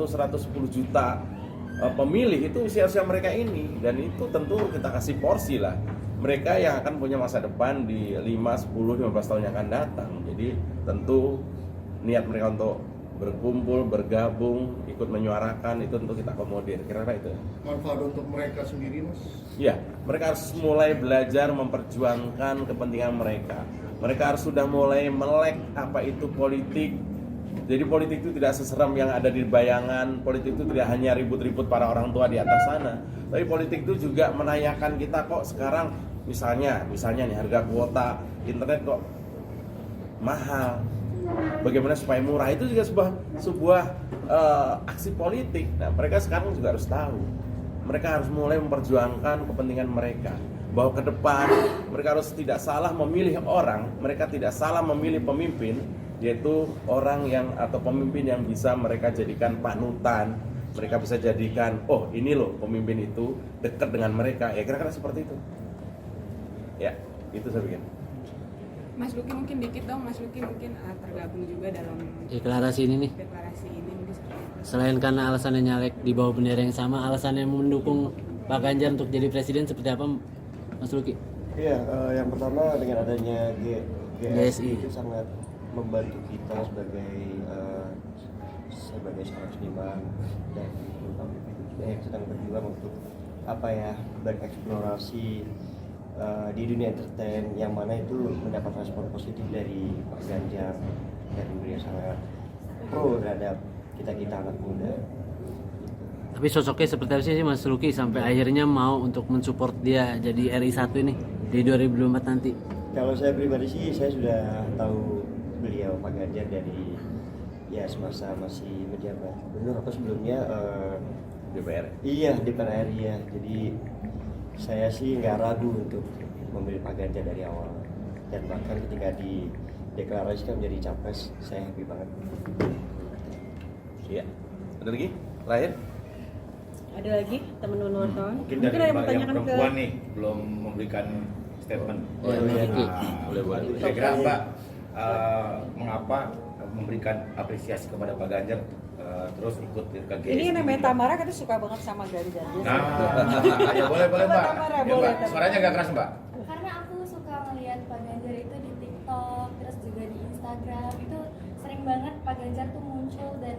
100-110 juta pemilih itu usia-usia mereka ini, dan itu tentu kita kasih porsi lah mereka yang akan punya masa depan di 5, 10, 15 tahun yang akan datang. Jadi tentu niat mereka untuk berkumpul, bergabung, ikut menyuarakan itu tentu kita akomodir. Kira-kira itu. Manfaat untuk mereka sendiri, Mas? Ya, mereka harus mulai belajar memperjuangkan kepentingan mereka. Mereka harus sudah mulai melek apa itu politik. Jadi politik itu tidak seseram yang ada di bayangan. Politik itu tidak hanya ribut-ribut para orang tua di atas sana, tapi politik itu juga menanyakan kita, kok sekarang misalnya nih harga kuota internet kok mahal. Bagaimana supaya murah, itu juga sebuah aksi politik. Nah, mereka sekarang juga harus tahu. Mereka harus mulai memperjuangkan kepentingan mereka. Bahwa ke depan mereka harus tidak salah memilih orang, mereka tidak salah memilih pemimpin, yaitu orang yang atau pemimpin yang bisa mereka jadikan panutan. Mereka bisa jadikan, oh ini loh pemimpin itu dekat dengan mereka. Ya kira-kira seperti itu. Ya, itu saya pikir. Mas Luki mungkin dikit dong, Mas Luki mungkin tergabung juga dalam deklarasi ini nih. deklarasi ini mungkin seperti apa? Selain karena alasannya nyalek di bawah bendera yang sama, alasannya mendukung Pak Ganjar untuk jadi presiden seperti apa, Mas Luki? Iya, yang pertama dengan adanya GSI GSI itu sangat membantu kita sebagai seorang seniman dan yang sedang berjuang untuk bereksplorasi di dunia entertain, yang mana itu mendapat respon positif dari Pak Ganjar, dan beliau sangat pro terhadap kita anak muda. Tapi sosoknya seperti apa sih Mas Luki sampai akhirnya mau untuk mensupport dia jadi RI1 ini di 2024 nanti? Kalau saya pribadi sih, saya sudah tahu beliau Pak Ganjar dari semasa masih menjabat gubernur atau sebelumnya DPR. Iya, DPR ya. Jadi saya sih nggak ragu untuk memilih Pak Ganjar dari awal, dan bahkan ketika dideklarasikan menjadi capres, saya happy banget. Iya. Ada lagi? Terakhir? Ada lagi teman-teman wartawan? Mungkin dari ada yang mau yang tanyakan ke perempuan nih belum memberikan statement. Boleh. Boleh. Kira-kira Mbak mengapa memberikan apresiasi kepada Pak Ganjar terus ikut ke GSI? ini yang namanya Tamara kan suka banget sama Ganjar. Nah, ya boleh Mbak. Tamara, Ya, boleh, Mbak. Tamara. Suaranya agak keras Mbak. Karena aku suka melihat Pak Ganjar itu di TikTok, terus juga di Instagram, itu sering banget Pak Ganjar tuh muncul, dan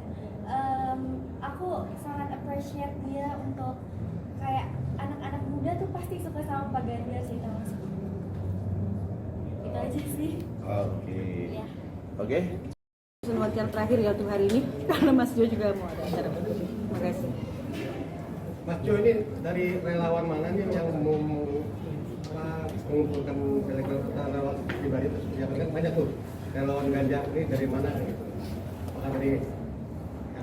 aku sangat appreciate dia untuk kayak anak-anak muda tuh pasti suka sama Pak Ganjar sih, Mas. Itu aja sih. Oke. Ya. Oke. Wakil terakhir ya untuk hari ini, karena Mas Jo juga mau ada acara. Terima kasih. Mas Jo, ini dari relawan mana nih yang mau mengumpulkan relawan pribadi itu? Ya kan banyak tuh relawan Ganjar ini dari mana gitu? Apakah dari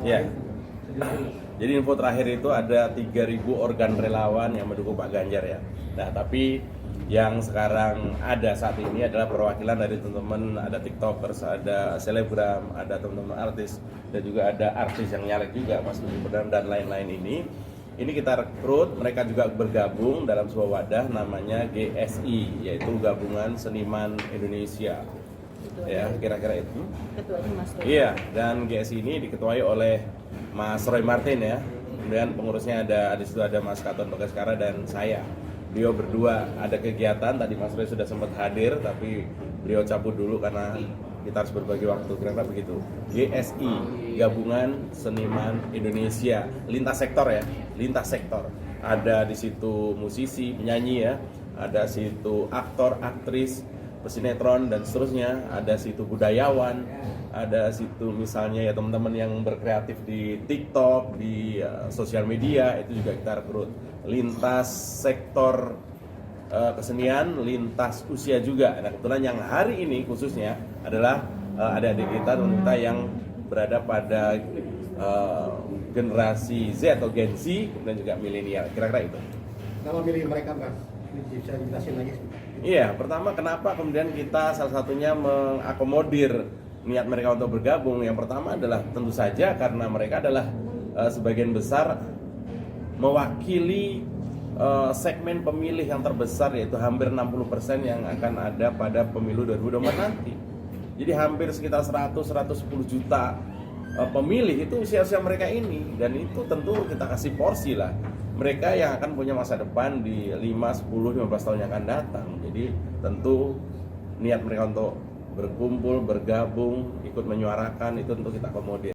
Ya. Jadi info terakhir itu ada 3.000 organ relawan yang mendukung Pak Ganjar ya. Nah, tapi yang sekarang ada saat ini adalah perwakilan dari teman-teman, ada tiktokers, ada selebgram, ada teman-teman artis, dan juga ada artis yang nyalek juga, Mas Budi Perdana dan lain-lain ini. Ini kita rekrut, mereka juga bergabung dalam sebuah wadah namanya GSI, yaitu Gabungan Seniman Indonesia. Ya, kira-kira itu. Ketuanya Mas Roy. Iya, dan GSI ini diketuai oleh Mas Roy Martin ya. Kemudian pengurusnya ada di situ ada Mas Katon Bagaskara dan saya. Beliau berdua ada kegiatan, tadi Mas Roy sudah sempat hadir, tapi beliau cabut dulu karena kita harus berbagi waktu, kira-kira begitu. GSI, Gabungan Seniman Indonesia, lintas sektor ya, lintas sektor. Ada di situ musisi, penyanyi ya, ada situ aktor, aktris, pesinetron dan seterusnya, ada situ budayawan, ada situ misalnya ya teman-teman yang berkreatif di TikTok, di sosial media, itu juga kita rekrut. Lintas sektor kesenian, lintas usia juga. Nah, kebetulan yang hari ini khususnya adalah adik-adik kita, teman kita yang berada pada generasi Z atau Gen Z, kemudian juga milenial. Kira-kira itu. Nama milih mereka, Mas? Bisa jelasin lagi? Iya, pertama kenapa kemudian kita salah satunya mengakomodir niat mereka untuk bergabung. Yang pertama adalah tentu saja karena mereka adalah sebagian besar mewakili segmen pemilih yang terbesar, yaitu hampir 60% yang akan ada pada pemilu 2024 nanti. Jadi hampir sekitar 100-110 juta pemilih itu usia-usia mereka ini, dan itu tentu kita kasih porsi lah. Mereka yang akan punya masa depan di 5, 10, 15 tahun yang akan datang. Jadi tentu niat mereka untuk berkumpul, bergabung, ikut menyuarakan itu tentu kita akomodir.